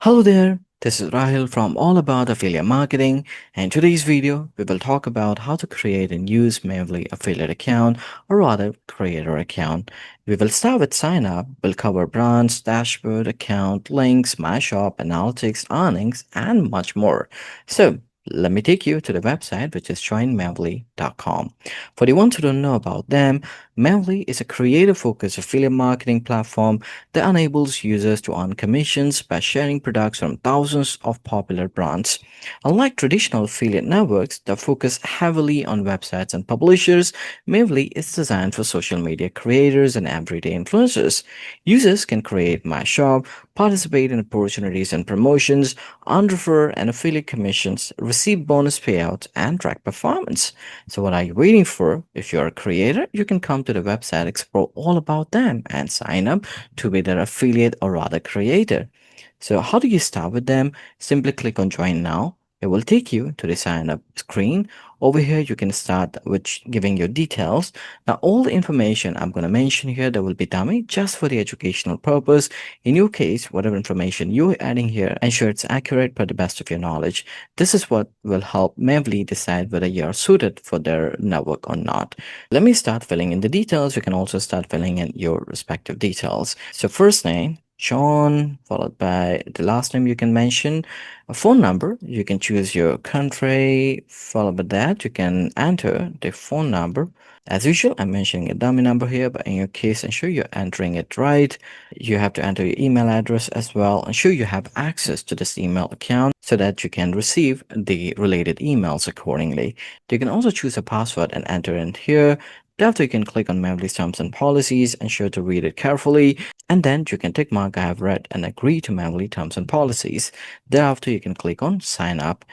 Hello there, this is Rahil from All About Affiliate Marketing, and today's video we will talk about how to create and use Mavely affiliate account, or rather creator account. We will start with sign up. We'll cover brands, dashboard, account, links, MyShop, analytics, earnings, and much more. So let me take you to the website, which is joinmavely.com. For the ones who don't know about them, Mavely is a creator-focused affiliate marketing platform that enables users to earn commissions by sharing products from thousands of popular brands. Unlike traditional affiliate networks that focus heavily on websites and publishers, Mavely is designed for social media creators and everyday influencers. Users can create MyShop, participate in opportunities and promotions, earn refer and affiliate commissions, receive bonus payouts, and track performance. So, what are you waiting for? If you're a creator, you can come to the website, explore all about them, and sign up to be their affiliate or rather creator. So how do you start with them? Simply click on join now. It will take you to the sign up screen. Over here, you can start with giving your details. Now, all the information I'm going to mention here, that will be dummy just for the educational purpose. In your case, whatever information you're adding here, ensure it's accurate per the best of your knowledge. This is what will help Mavely decide whether you are suited for their network or not. Let me start filling in the details. You can also start filling in your respective details. So first name, John, followed by the last name you can mention. A phone number, you can choose your country, followed by that, you can enter the phone number. As usual, I'm mentioning a dummy number here, but in your case, ensure you're entering it right. You have to enter your email address as well. Ensure you have access to this email account so that you can receive the related emails accordingly. You can also choose a password and enter in here. After, you can click on Mavely's terms and policies, ensure to read it carefully, and then you can tick mark I have read and agree to Mavely terms and policies. Thereafter, you can click on sign up.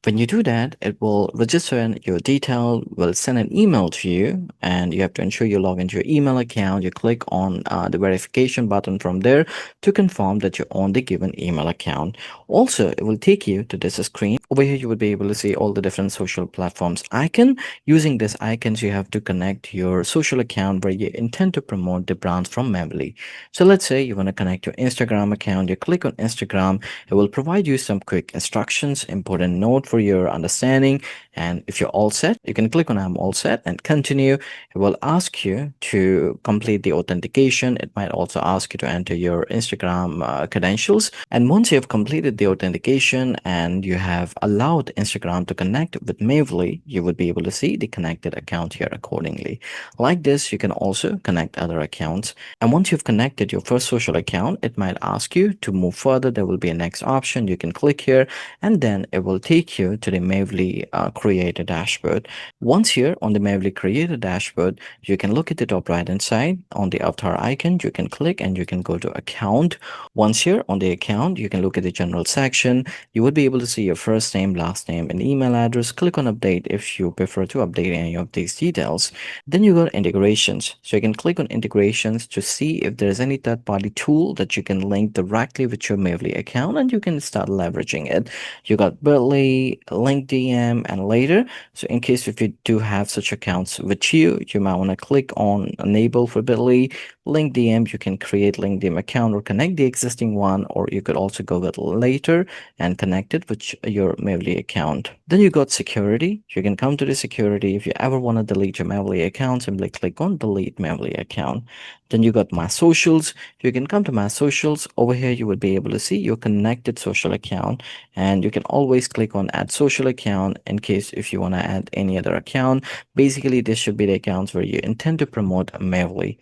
When you do that, it will register your detail, will send an email to you, and you have to ensure you log into your email account. You click on the verification button from there to confirm that you're on the given email account. Also, it will take you to this screen. Over here, you will be able to see all the different social platforms icon. Using these icons, you have to connect your social account where you intend to promote the brands from Mavely. So let's say you want to connect your Instagram account. You click on Instagram. It will provide you some quick instructions, important note for your understanding. And if you're all set, you can click on I'm all set and continue. It will ask you to complete the authentication. It might also ask you to enter your Instagram credentials. And once you have completed the authentication and you have allowed Instagram to connect with Mavely, you would be able to see the connected account here accordingly. Like this, you can also connect other accounts. And once you've connected your first social account, it might ask you to move further. There will be a next option. You can click here, and then it will take you to the Mavely Creator dashboard. Once here on the Mavely Creator dashboard, you can look at the top right hand side on the avatar icon. You can click and you can go to account. Once here on the account, you can look at the general section. You would be able to see your first name, last name, and email address. Click on update if you prefer to update any of these details. Then you go to integrations. So you can click on integrations to see if there's any third-party tool that you can link directly with your Mavely account, and you can start leveraging it. You got Bitly, LinkDM, and later. So in case if you do have such accounts with you, you might want to click on enable for Bitly. LinkDM, you can create LinkDM account or connect the existing one, or you could also go with later and connect it with your Mavely account. Then you got security. You can come to the security. If you ever want to delete your Mavely account, simply click on delete Mavely account. Then you got my socials. You can come to my socials. Over here, you will be able to see your connected social account, and you can always click on add social account in case if you want to add any other account. Basically, this should be the accounts where you intend to promote Mavely.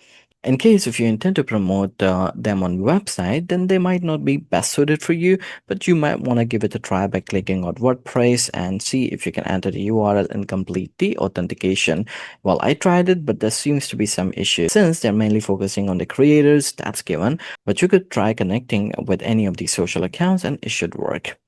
In case if you intend to promote them on website, then they might not be best suited for you, but you might want to give it a try by clicking on WordPress and see if you can enter the URL and complete the authentication. Well, I tried it, but there seems to be some issues since they're mainly focusing on the creators, that's given, but you could try connecting with any of these social accounts and it should work.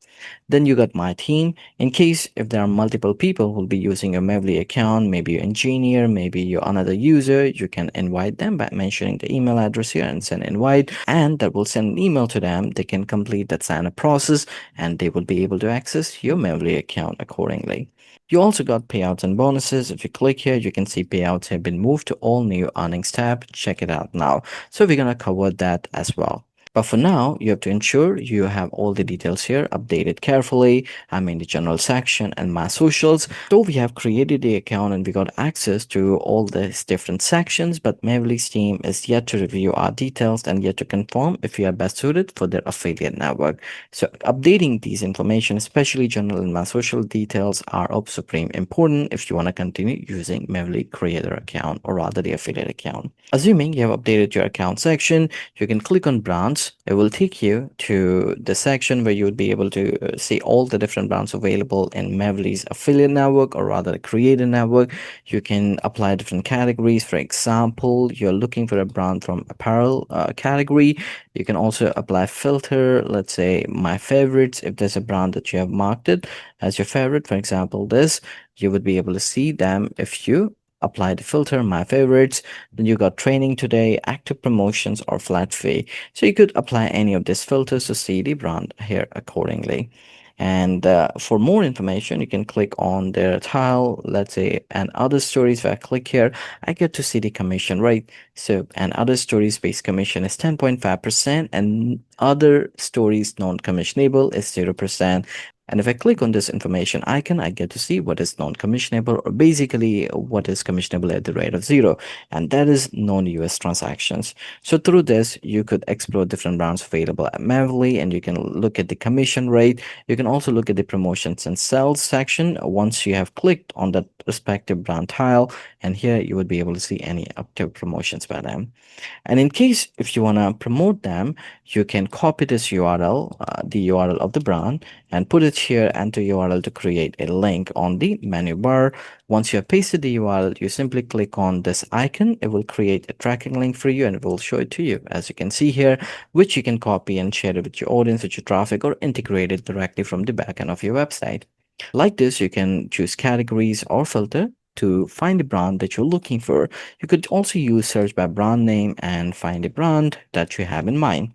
Then you got my team. In case if there are multiple people who will be using your Mavely account, maybe your engineer, maybe you're another user, you can invite them by mentioning the email address here and send invite, and that will send an email to them. They can complete that sign up process and they will be able to access your Mavely account accordingly. You also got payouts and bonuses. If you click here, you can see payouts have been moved to all new earnings tab. Check it out now. So we're going to cover that as well. But for now, you have to ensure you have all the details here updated carefully. I'm in the general section and my socials. So we have created the account and we got access to all these different sections, but Mavely's team is yet to review our details and yet to confirm if we are best suited for their affiliate network. So updating these information, especially general and my social details, are of supreme important if you want to continue using Mavely creator account or rather the affiliate account. Assuming you have updated your account section, you can click on brands. It will take you to the section where you would be able to see all the different brands available in Mavely's affiliate network or rather the creator network. You can apply different categories. For example, you're looking for a brand from apparel category. You can also apply filter, let's say my favorites. If there's a brand that you have marked it as your favorite, for example, this, you would be able to see them if you apply the filter my favorites. Then you got training today, active promotions, or flat fee. So you could apply any of these filters to see the brand here accordingly. And for more information, you can click on their tile, let's say, and other stories. If I click here, I get to see the commission rate. So, and other stories based commission is 10.5%, and other stories non-commissionable is 0%. And if I click on this information icon, I get to see what is non-commissionable or basically what is commissionable at the rate of 0. And that is non-US transactions. So through this, you could explore different brands available at Mavely and you can look at the commission rate. You can also look at the promotions and sales section once you have clicked on that respective brand tile. And here you would be able to see any active promotions by them. And in case if you want to promote them, you can copy this URL, the URL of the brand, and put it here, enter URL to create a link on the menu bar. Once you have pasted the URL, you simply click on this icon. It will create a tracking link for you and it will show it to you, as you can see here, which you can copy and share it with your audience, with your traffic, or integrate it directly from the backend of your website. Like this, you can choose categories or filter to find the brand that you're looking for. You could also use search by brand name and find a brand that you have in mind.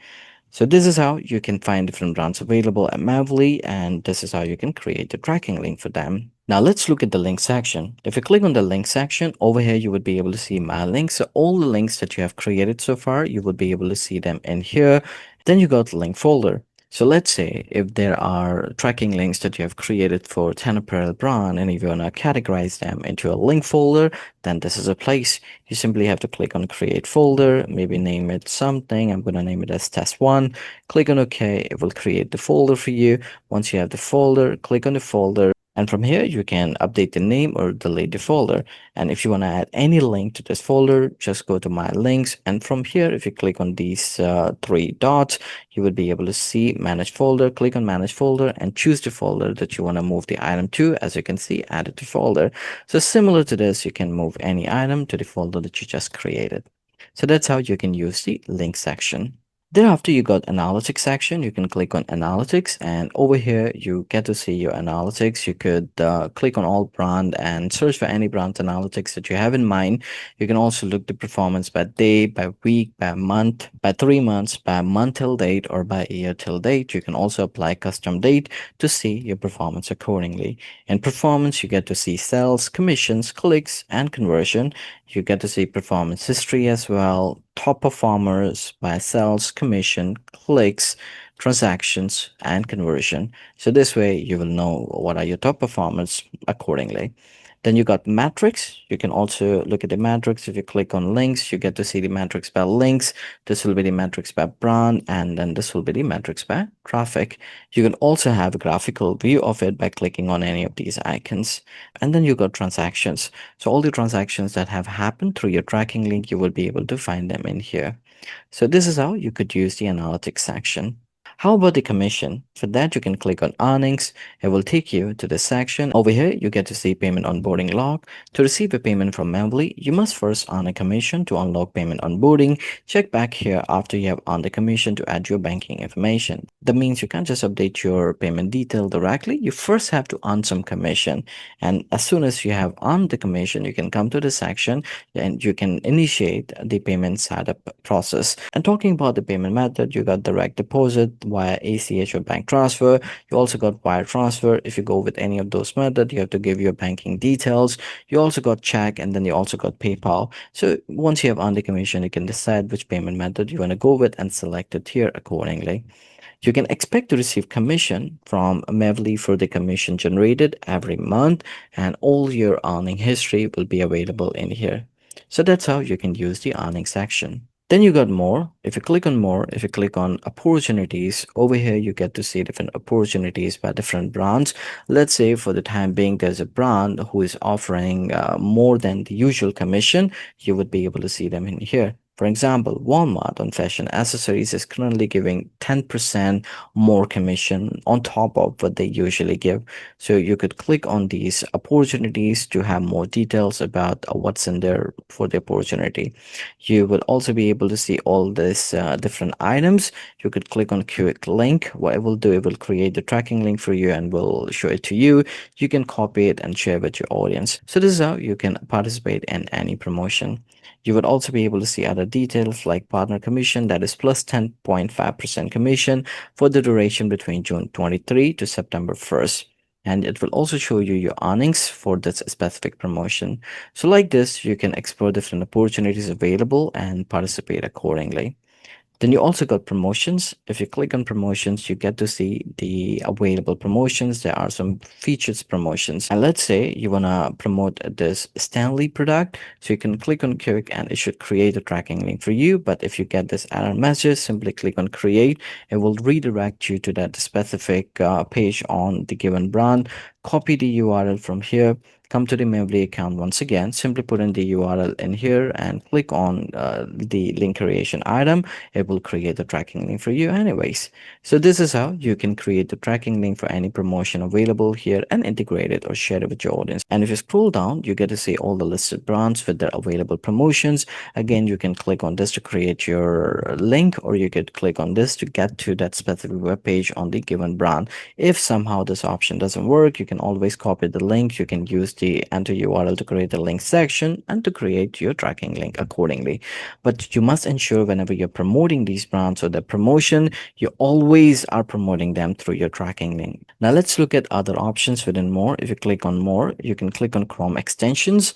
So this is how you can find different brands available at Mavely, and this is how you can create a tracking link for them. Now let's look at the link section. If you click on the link section, over here you would be able to see my links. So all the links that you have created so far, you would be able to see them in here. Then you got link folder. So let's say if there are tracking links that you have created for 10 apparel brand and if you want to categorize them into a link folder, then this is a place. You simply have to click on create folder, maybe name it something. I'm going to name it as test one. Click on OK. It will create the folder for you. Once you have the folder, click on the folder. And from here, you can update the name or delete the folder. And if you want to add any link to this folder, just go to my links. And from here, if you click on these three dots, you would be able to see manage folder. Click on manage folder and choose the folder that you want to move the item to. As you can see, add it to folder. So similar to this, you can move any item to the folder that you just created. So that's how you can use the link section. Thereafter, you got analytics section. You can click on analytics and over here you get to see your analytics. You could click on all brand and search for any brand analytics that you have in mind. You can also look the performance by day, by week, by month, by 3 months, by month till date, or by year till date. You can also apply custom date to see your performance accordingly. In performance, you get to see sales, commissions, clicks, and conversion. You get to see performance history as well, top performers by sales, commission, clicks, transactions, and conversion. So this way you will know what are your top performers accordingly. Then you got metrics. You can also look at the metrics. If you click on links, you get to see the metrics by links. This will be the metrics by brand, and then this will be the metrics by traffic. You can also have a graphical view of it by clicking on any of these icons. And then you got transactions. So all the transactions that have happened through your tracking link, you will be able to find them in here. So this is how you could use the analytics section. How about the commission? For that, you can click on earnings. It will take you to this section. Over here, you get to see payment onboarding log. To receive a payment from Mavely, you must first earn a commission to unlock payment onboarding. Check back here after you have earned the commission to add your banking information. That means you can't just update your payment detail directly. You first have to earn some commission. And as soon as you have earned the commission, you can come to the section and you can initiate the payment setup process. And talking about the payment method, you got direct deposit, via ACH or bank transfer. You also got wire transfer. If you go with any of those methods, you have to give your banking details. You also got check, and then you also got PayPal. So once you have earned the commission, you can decide which payment method you want to go with and select it here accordingly. You can expect to receive commission from Mavely for the commission generated every month, and all your earning history will be available in here. So that's how you can use the earning section. Then you got more. If you click on more, if you click on opportunities, over here you get to see different opportunities by different brands. Let's say for the time being, there's a brand who is offering more than the usual commission. You would be able to see them in here. For example, Walmart on fashion accessories is currently giving 10% more commission on top of what they usually give. So you could click on these opportunities to have more details about what's in there for the opportunity. You will also be able to see all these different items. You could click on quick link. What it will do, it will create the tracking link for you and will show it to you. You can copy it and share with your audience. So this is how you can participate in any promotion. You would also be able to see other details like partner commission, that is plus 10.5% commission for the duration between June 23 to September 1st. And it will also show you your earnings for this specific promotion. So like this, you can explore different opportunities available and participate accordingly. Then you also got promotions. If you click on promotions, you get to see the available promotions. There are some features promotions. And let's say you want to promote this Stanley product. So you can click on quick and it should create a tracking link for you. But if you get this error message, simply click on create. It will redirect you to that specific page on the given brand. Copy the URL from here, come to the Mavely account once again, simply put in the URL in here and click on the link creation item. It will create the tracking link for you anyways. So this is how you can create the tracking link for any promotion available here and integrate it or share it with your audience. And if you scroll down, you get to see all the listed brands with their available promotions. Again, you can click on this to create your link, or you could click on this to get to that specific web page on the given brand. If somehow this option doesn't work, you can always copy the link. You can use the enter URL to create the link section and to create your tracking link accordingly. But you must ensure whenever you're promoting these brands or the promotion, you always are promoting them through your tracking link. Now let's look at other options within more. If you click on more, you can click on Chrome extensions.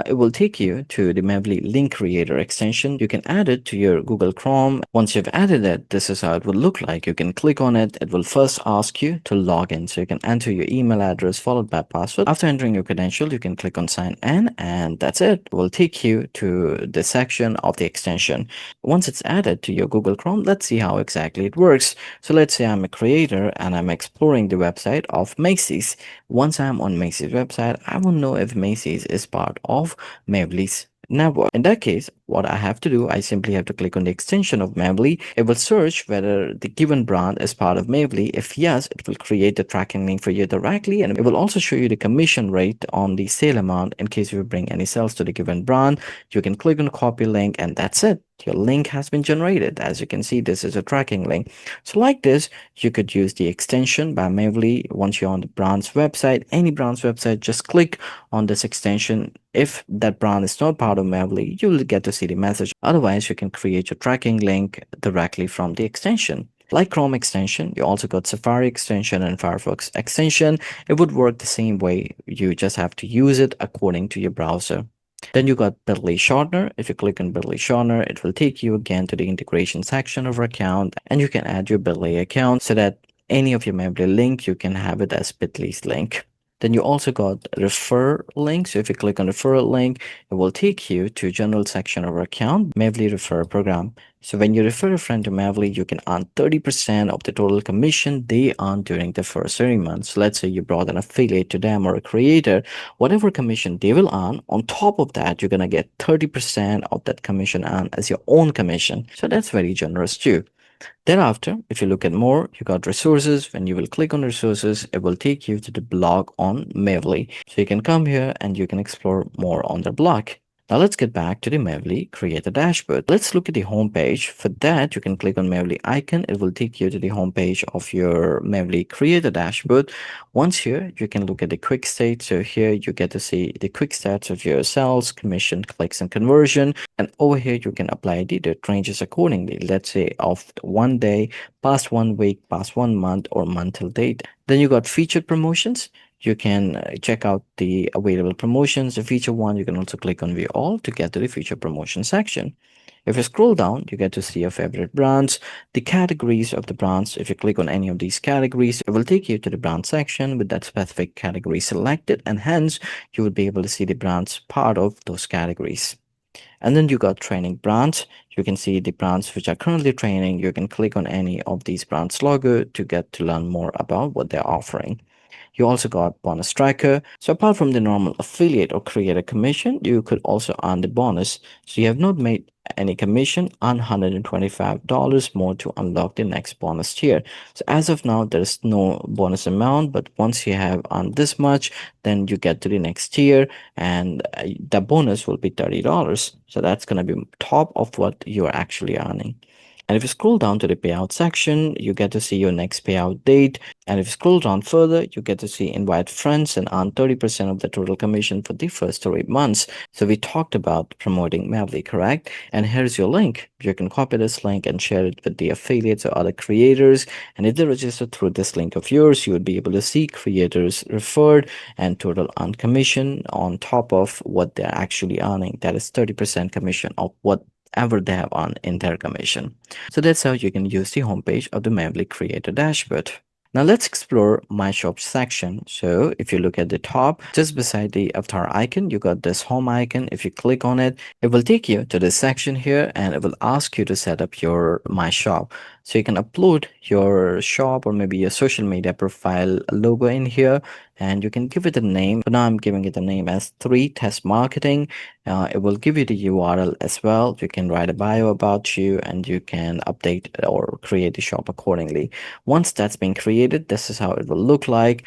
It will take you to the Mavely link creator extension. You can add it to your Google Chrome. Once you've added it, this is how it will look like. You can click on it. It will first ask you to log in. So you can enter your email address followed by password. After entering your credential, you can click on sign in, and that's it. It will take you to the section of the extension. Once it's added to your Google Chrome, let's see how exactly it works. So let's say I'm a creator and I'm exploring the website of Macy's. Once I'm on Macy's website, I will know if Macy's is part of Mavely's network. In that case, what I have to do, I simply have to click on the extension of Mavely. It will search whether the given brand is part of Mavely. If yes, it will create the tracking link for you directly, and it will also show you the commission rate on the sale amount in case you bring any sales to the given brand. You can click on copy link, and that's it. Your link has been generated. As you can see, this is a tracking link. So like this, you could use the extension by Mavely. Once you're on the brand's website, any brand's website, just click on this extension. If that brand is not part of Mavely, you will get to see the message. Otherwise, you can create your tracking link directly from the extension. Like Chrome extension, you also got Safari extension and Firefox extension. It would work the same way. You just have to use it according to your browser. Then you got Bitly Shortener. If you click on Bitly Shortener, it will take you again to the integration section of your account, and you can add your Bitly account so that any of your Mavely link, you can have it as Bitly's link. Then you also got refer link. So if you click on referral link, it will take you to general section of our account, Mavely refer program. So when you refer a friend to Mavely, you can earn 30% of the total commission they earn during the first 30 months. Let's say you brought an affiliate to them or a creator, whatever commission they will earn, on top of that, you're going to get 30% of that commission earned as your own commission. So that's very generous too. Thereafter, if you look at more, you got resources. When you will click on resources, it will take you to the blog on Mavely. So you can come here and you can explore more on the blog. Now let's get back to the Mavely Creator dashboard. Let's look at the home page. For that, you can click on Mavely icon. It will take you to the home page of your Mavely Creator dashboard. Once here, you can look at the quick stats. So here you get to see the quick stats of your sales, commission, clicks, and conversion. And over here, you can apply the date ranges accordingly. Let's say of 1 day, past 1 week, past 1 month, or month till date. Then you got featured promotions. You can check out the available promotions. The feature one, you can also click on view all to get to the feature promotion section. If you scroll down, you get to see your favorite brands, the categories of the brands. If you click on any of these categories, it will take you to the brand section with that specific category selected, and hence you will be able to see the brands part of those categories. And then you got training brands. You can see the brands which are currently training. You can click on any of these brands logo to get to learn more about what they're offering. You also got bonus tracker. So apart from the normal affiliate or creator commission, you could also earn the bonus. So you have not made any commission, earn $125 more to unlock the next bonus tier. So as of now, there's no bonus amount, but once you have earned this much, then you get to the next tier, and the bonus will be $30. So that's going to be top of what you're actually earning. And if you scroll down to the payout section, you get to see your next payout date. And if you scroll down further, you get to see invite friends and earn 30% of the total commission for the first 3 months. So we talked about promoting Mavely, correct? And here's your link. You can copy this link and share it with the affiliates or other creators. And if they register through this link of yours, you would be able to see creators referred and total earned commission on top of what they're actually earning. That is 30% commission of whatever they have earned in their commission. So that's how you can use the homepage of the Mavely Creator dashboard. Now let's explore MyShop section. So if you look at the top, just beside the avatar icon, you got this home icon. If you click on it, it will take you to this section here, and it will ask you to set up your MyShop. So you can upload your shop or maybe your social media profile logo in here, and you can give it a name. For now, I'm giving it a name as 3 Test Marketing. It will give you the URL as well. You can write a bio about you, and you can update or create the shop accordingly. Once that's been created, this is how it will look like.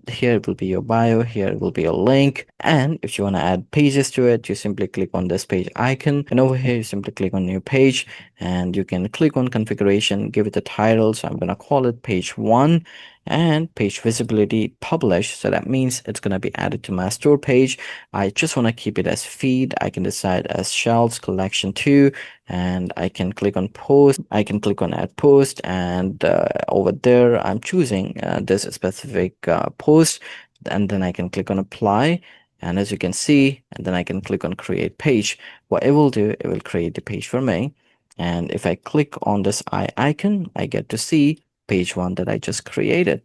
Here it will be your bio, here it will be a link, and if you want to add pages to it, you simply click on this page icon, and over here you simply click on new page, and you can click on configuration, give it a title. So I'm going to call it page 1, and page visibility publish. So that means it's going to be added to my store page. I just want to keep it as feed. I can decide as shelves collection 2, and I can click on post. I can click on add post, and over there I'm choosing this specific post, and then I can click on apply. And as you can see, and then I can click on create page. What it will do, it will create the page for me. And if I click on this eye icon, I get to see page 1 that I just created.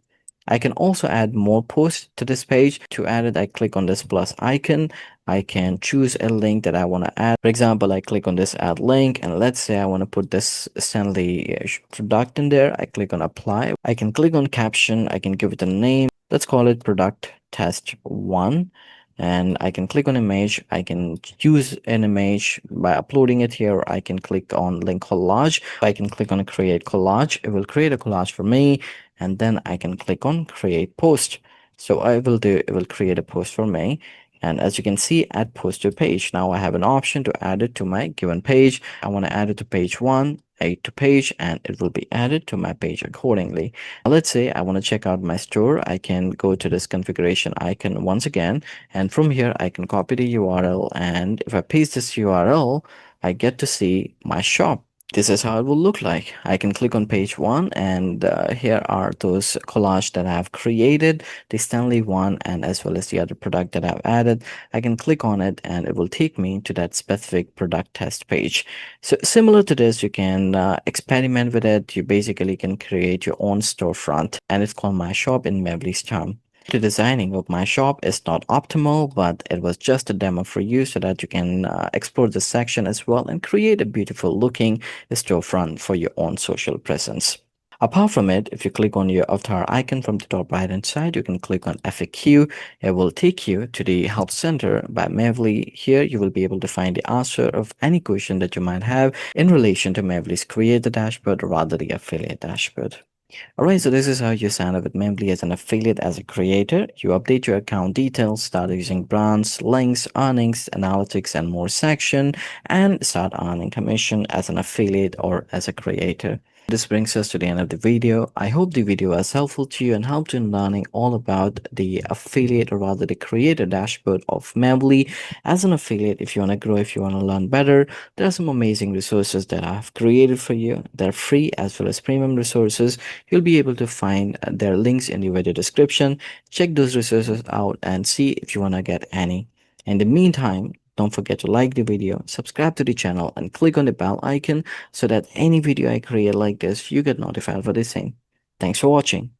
I can also add more posts to this page. To add it, I click on this plus icon. I can choose a link that I want to add. For example, I click on this add link, and let's say I want to put this Stanley product in there. I click on apply. I can click on caption. I can give it a name. Let's call it product test 1. And I can click on image. I can use an image by uploading it here. I can click on link collage. I can click on create collage. It will create a collage for me, and then I can click on create post. So I will do, it will create a post for me. And as you can see, add post to page. Now I have an option to add it to my given page. I want to add it to page 1, add to page, and it will be added to my page accordingly. Now, let's say I want to check out my store. I can go to this configuration icon once again, and from here I can copy the URL, and if I paste this URL, I get to see my shop. This is how it will look like. I can click on page 1, and here are those collage that I have created, the Stanley one, and as well as the other product that I've added. I can click on it, and it will take me to that specific product test page. So similar to this, you can experiment with it. You basically can create your own storefront, and it's called MyShop in Mavely's term. The designing of my shop is not optimal, but it was just a demo for you so that you can explore this section as well and create a beautiful looking storefront for your own social presence. Apart from it, if you click on your avatar icon from the top right hand side, you can click on FAQ. It will take you to the help center by Mavely. Here you will be able to find the answer of any question that you might have in relation to Mavely's creator dashboard or rather the affiliate dashboard. Alright, so this is how you sign up with Membly as an affiliate as a creator. You update your account details, start using brands, links, earnings, analytics, and more section, and start earning commission as an affiliate or as a creator. This brings us to the end of the video. I hope the video was helpful to you and helped you in learning all about the affiliate or rather the creator dashboard of Mavely. As an affiliate, if you want to grow, if you want to learn better, there are some amazing resources that I have created for you. They're free as well as premium resources. You'll be able to find their links in the video description. Check those resources out and see if you want to get any. In the meantime, don't forget to like the video, subscribe to the channel, and click on the bell icon so that any video I create like this, you get notified for the same. Thanks for watching.